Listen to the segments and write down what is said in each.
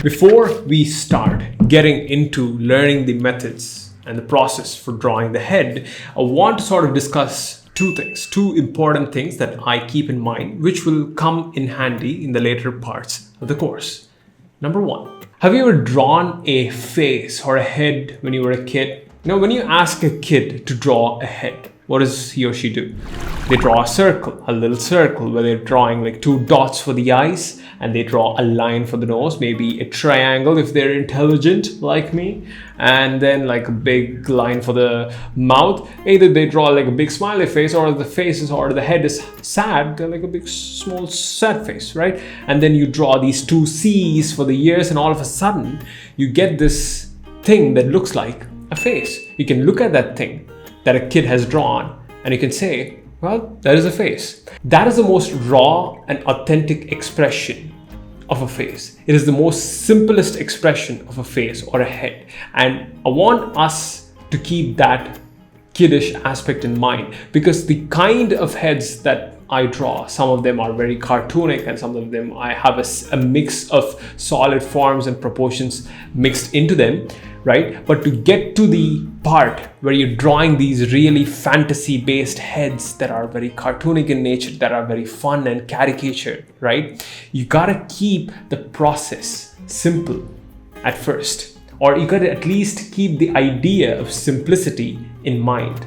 Before we start getting into learning the methods and the process for drawing the head, I want to sort of discuss two important things that I keep in mind, which will come in handy in the later parts of the course. Number one, have you ever drawn a face or a head when you were a kid? When you ask a kid to draw a head, what does he or she do? They draw a circle, a little circle where they're drawing like two dots for the eyes, and they draw a line for the nose, maybe a triangle if they're intelligent like me, and then like a big line for the mouth. Either they draw like a big smiley face, or the faces or the head is sad, they're like a big small sad face, right? And then you draw these two C's for the ears, and all of a sudden you get this thing that looks like a face. You can look at that thing that a kid has drawn and you can say, well, that is a face. That is the most raw and authentic expression of a face. It is the most simplest expression of a face or a head. And I want us to keep that kiddish aspect in mind, because the kind of heads that I draw, some of them are very cartoonic, and some of them I have a mix of solid forms and proportions mixed into them, right? But to get to the part where you're drawing these really fantasy-based heads that are very cartoonic in nature, that are very fun and caricatured, right? You gotta keep the process simple at first, or you gotta at least keep the idea of simplicity in mind.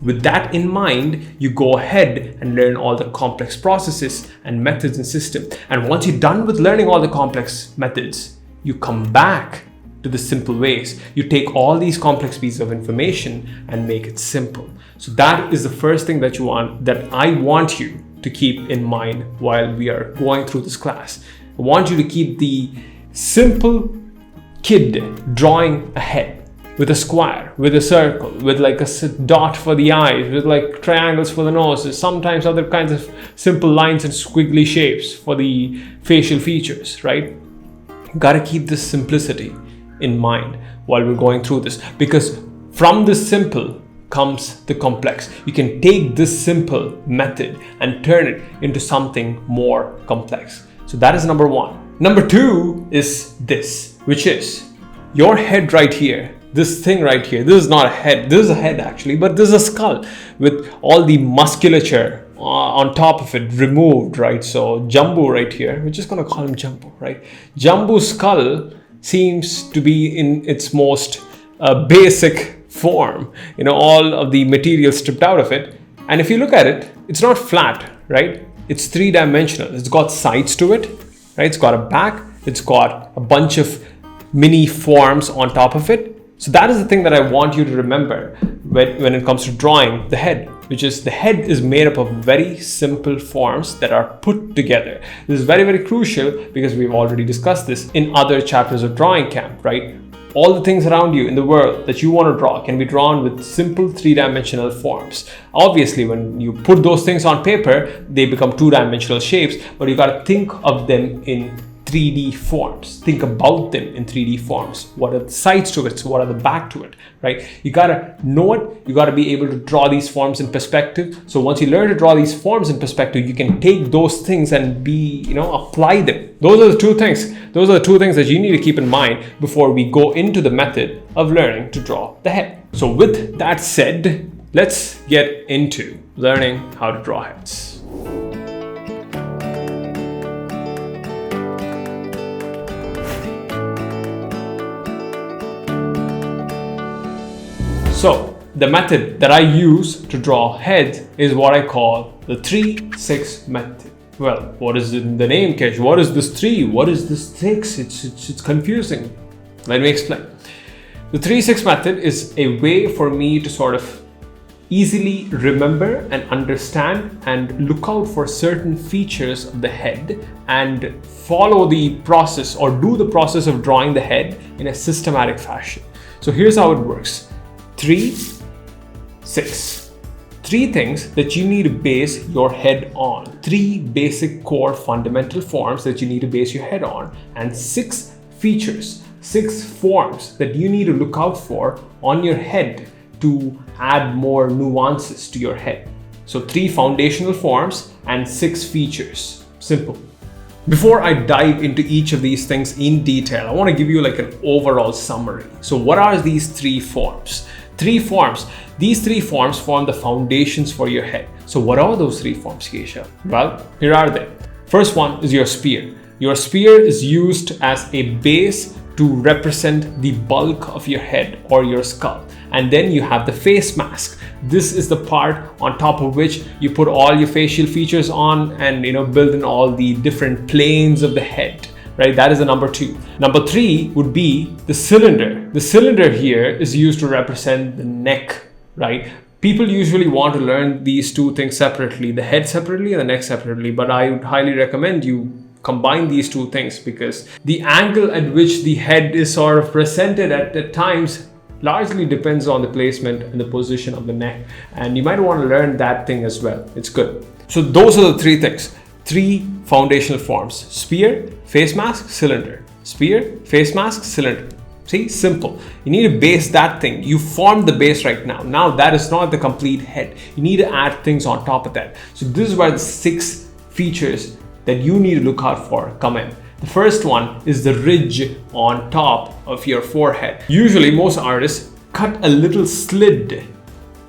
With that in mind, you go ahead and learn all the complex processes and methods and systems. And once you're done with learning all the complex methods, you come back to the simple ways. You take all these complex pieces of information and make it simple. So that is the first thing that I want you to keep in mind while we are going through this class. I want you to keep the simple kid drawing a head with a square, with a circle, with like a dot for the eyes, with like triangles for the nose, sometimes other kinds of simple lines and squiggly shapes for the facial features, right? You gotta keep this simplicity in mind while we're going through this, because from this simple comes the complex. You can take this simple method and turn it into something more complex. So that is number one. Number two is this, which is your head right here. This thing right here, this is not a head, this is a head actually, but this is a skull with all the musculature on top of it removed, right? So Jumbo right here, we're just gonna call him Jumbo, right? Jumbo's skull seems to be in its most basic form, all of the material stripped out of it. And if you look at it, it's not flat, right? It's three-dimensional. It's got sides to it, right? It's got a back, it's got a bunch of mini forms on top of it. So that is the thing that I want you to remember when it comes to drawing the head, which is the head is made up of very simple forms that are put together. This is very, very crucial because we've already discussed this in other chapters of drawing camp, right? All the things around you in the world that you want to draw can be drawn with simple three-dimensional forms. Obviously, when you put those things on paper, they become two-dimensional shapes, but you got to think of them in 3D forms. Think about them in 3D forms. What are the sides to it? So what are the back to it, right? You gotta know it. You gotta be able to draw these forms in perspective. So once you learn to draw these forms in perspective, you can take those things and apply them. Those are the two things. Those are the two things that you need to keep in mind before we go into the method of learning to draw the head. So with that said, let's get into learning how to draw heads. So the method that I use to draw heads is what I call the 3-6 method. Well, what is in the name, Kesh? What is this 3? What is this 6? It's confusing. Let me explain. The 3-6 method is a way for me to sort of easily remember and understand and look out for certain features of the head and follow the process or do the process of drawing the head in a systematic fashion. So here's how it works. 3, 6. 3 things that you need to base your head on. 3 basic core fundamental forms that you need to base your head on. And 6 features, 6 forms that you need to look out for on your head to add more nuances to your head. So 3 foundational forms and 6 features. Simple. Before I dive into each of these things in detail, I want to give you like an overall summary. So what are these three forms? These three forms form the foundations for your head. So what are those three forms, Kesha? Well, here are they. First one is your spear. Your spear is used as a base to represent the bulk of your head or your skull. And then you have the face mask. This is the part on top of which you put all your facial features on and build in all the different planes of the head, right? That is the number two. Number three would be the cylinder. The cylinder here is used to represent the neck, right? People usually want to learn these two things separately, the head separately and the neck separately, but I would highly recommend you combine these two things, because the angle at which the head is sort of presented at times largely depends on the placement and the position of the neck, and you might want to learn that thing as well. It's good. So those are the three things, three foundational forms: spear, face mask, cylinder. Spear, face mask, cylinder. See, simple. You need to base that thing. You formed the base right now. Now that is not the complete head. You need to add things on top of that. So this is where the 6 features that you need to look out for come in. The first one is the ridge on top of your forehead. Usually most artists cut a little slit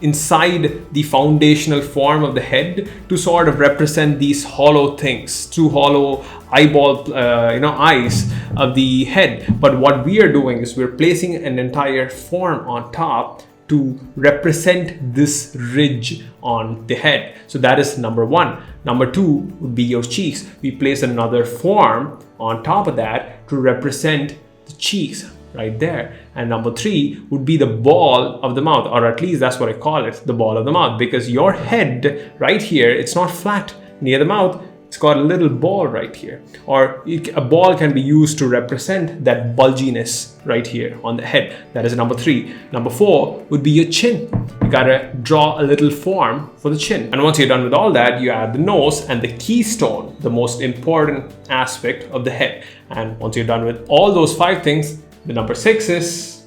inside the foundational form of the head to sort of represent these hollow things, 2 hollow eyeball eyes of the head. But what we are doing is we're placing an entire form on top to represent this ridge on the head. So that is number 1. Number 2 would be your cheeks. We place another form on top of that to represent the cheeks right there. And number 3 would be the ball of the mouth, or at least that's what I call it, the ball of the mouth, because your head right here, it's not flat near the mouth. It's got a little ball right here, or a ball can be used to represent that bulginess right here on the head. That is number 3. Number 4 would be your chin. You gotta draw a little form for the chin. And once you're done with all that, you add the nose and the keystone, the most important aspect of the head. And once you're done with all those 5 things, the number 6 is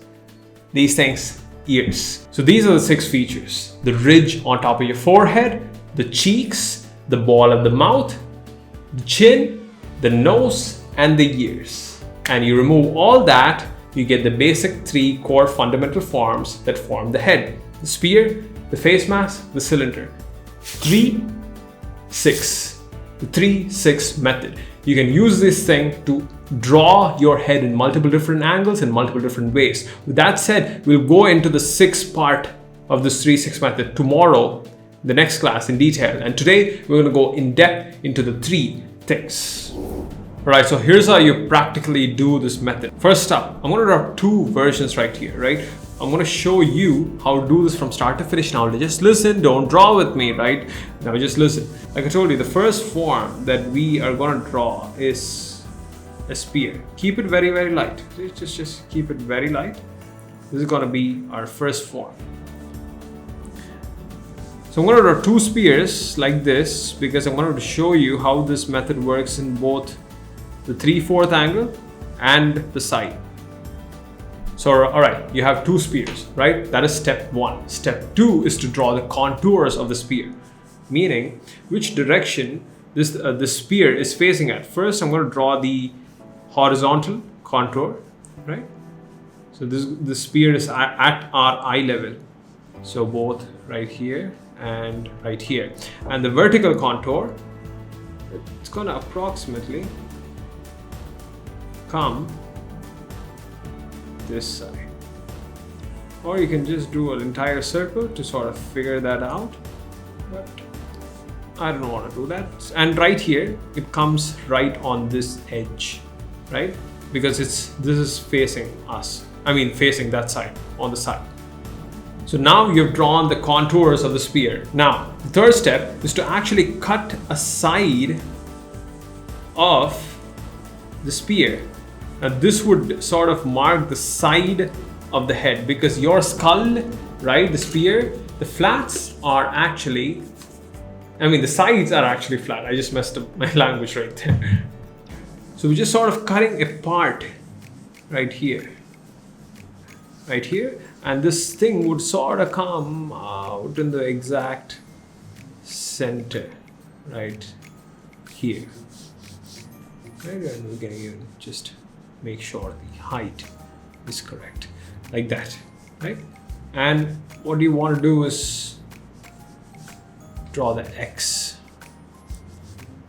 these things, ears. So these are the 6 features: the ridge on top of your forehead, the cheeks, the ball of the mouth, the chin, the nose, and the ears. And you remove all that, you get the basic 3 core fundamental forms that form the head: the spear, the face mask, the cylinder. 3, 6. The 3-6 method. You can use this thing to draw your head in multiple different angles and multiple different ways. With that said, we'll go into the 6th part of this 3-6 method tomorrow, the next class, in detail. And today we're going to go in depth into the 3 things. Alright, so here's how you practically do this method. First up, I'm going to draw 2 versions right here, right? I'm going to show you how to do this from start to finish. Now just listen, don't draw with me, right? Now just listen. Like I told you, the first form that we are going to draw is a spear. Keep it very, very light. Just keep it very light. This is going to be our first form. So I'm going to draw 2 spears like this because I'm going to show you how this method works in both the 3/4 angle and the side. So alright, you have 2 spears, right? That is step 1. Step 2 is to draw the contours of the spear, meaning which direction the spear is facing at. First, I'm going to draw the horizontal contour, right? So the spear is at our eye level. So both right here and right here. And the vertical contour, it's going to approximately come this side. Or you can just do an entire circle to sort of figure that out. But I don't want to do that. And right here, it comes right on this edge, right? Because this is facing us. I mean, facing that side, on the side. So now you've drawn the contours of the spear. Now, the third step is to actually cut a side of the spear. Now this would sort of mark the side of the head, because your skull, right, the spear, the flats are actually, the sides are actually flat. I just messed up my language right there. So we're just sort of cutting a part right here. Right here. And this thing would sort of come out in the exact center, right here. right? And we can even just make sure the height is correct, like that, right? And what you want to do is draw the X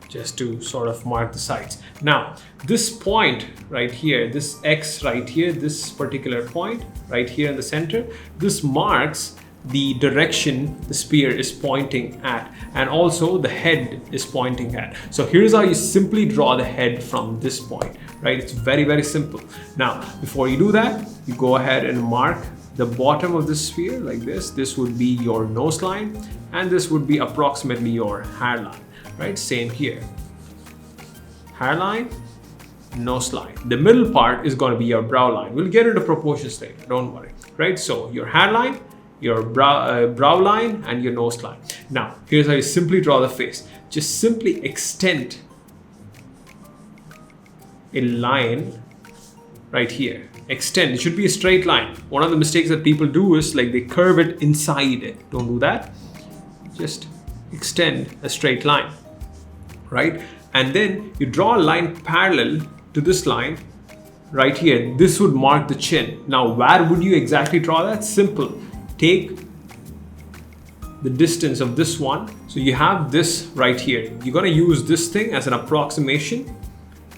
just to sort of mark the sides. Now, this point right here, this X right here, this particular point right here in the center, this marks the direction the spear is pointing at, and also the head is pointing at. So here's how you simply draw the head from this point, right? It's very, very simple. Now, before you do that, you go ahead and mark the bottom of the sphere like this. This would be your nose line, and this would be approximately your hairline, right? Same here. Hairline, nose line. The middle part is going to be your brow line. We'll get into proportions later, don't worry, right? So your hairline, your brow line, and your nose line. Now, here's how you simply draw the face. Just simply extend a line right here. Extend. It should be a straight line. One of the mistakes that people do is like they curve it inside it. Don't do that. Just extend a straight line, right? And then you draw a line parallel to this line right here. This would mark the chin. Now, where would you exactly draw that? Simple. Take the distance of this one. So you have this right here. You're going to use this thing as an approximation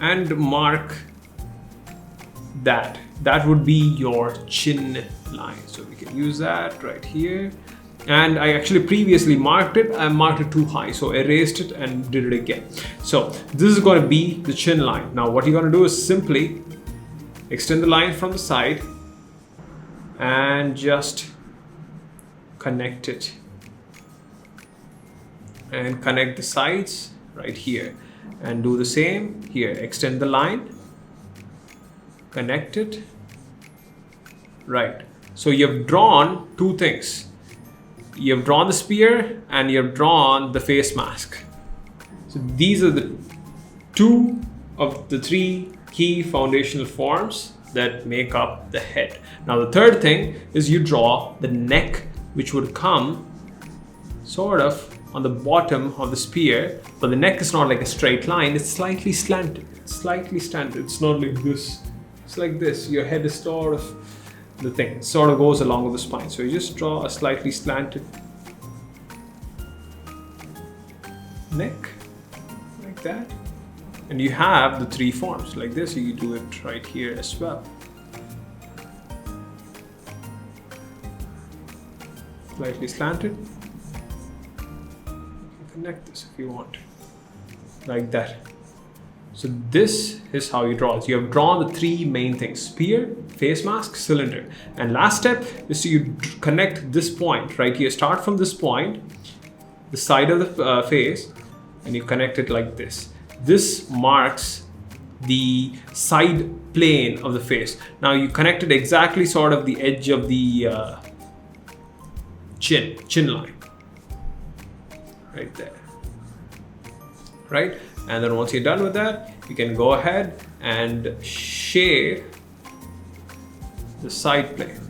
and mark that. That would be your chin line. So we can use that right here. And I actually previously marked it. I marked it too high, so erased it and did it again. So this is going to be the chin line. Now what you're going to do is simply extend the line from the side and just connect it. And connect the sides right here. And do the same here. Extend the line. Connect it. Right. So you've drawn two things. You've drawn the spear and you've drawn the face mask. So these are the two of the three key foundational forms that make up the head. Now the third thing is you draw the neck, which would come sort of on the bottom of the spear, but the neck is not like a straight line, it's slightly slanted. It's slightly slanted. It's not like this. It's like this. Your head is sort of the thing. It sort of goes along with the spine. So you just draw a slightly slanted neck like that. And you have the three forms like this. So you do it right here as well. Slightly slanted. Connect this if you want, like that. So this is how you draw it. You have drawn the three main things: spear, face mask, cylinder. And last step is you connect this point right here. Start from this point, the side of the face, and you connect it like this. This marks the side plane of the face. Now you connect it exactly sort of the edge of the chin line. Right there, right? And then once you're done with that, you can go ahead and shade the side plane.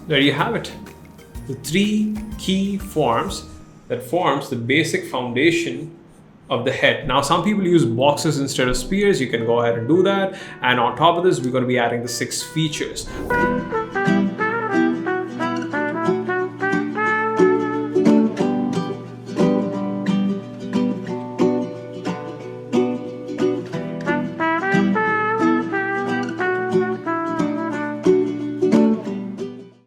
There you have it. The three key forms that forms the basic foundation of the head. Now some people use boxes instead of spears. You can go ahead and do that. And on top of this, we're going to be adding the 6 features.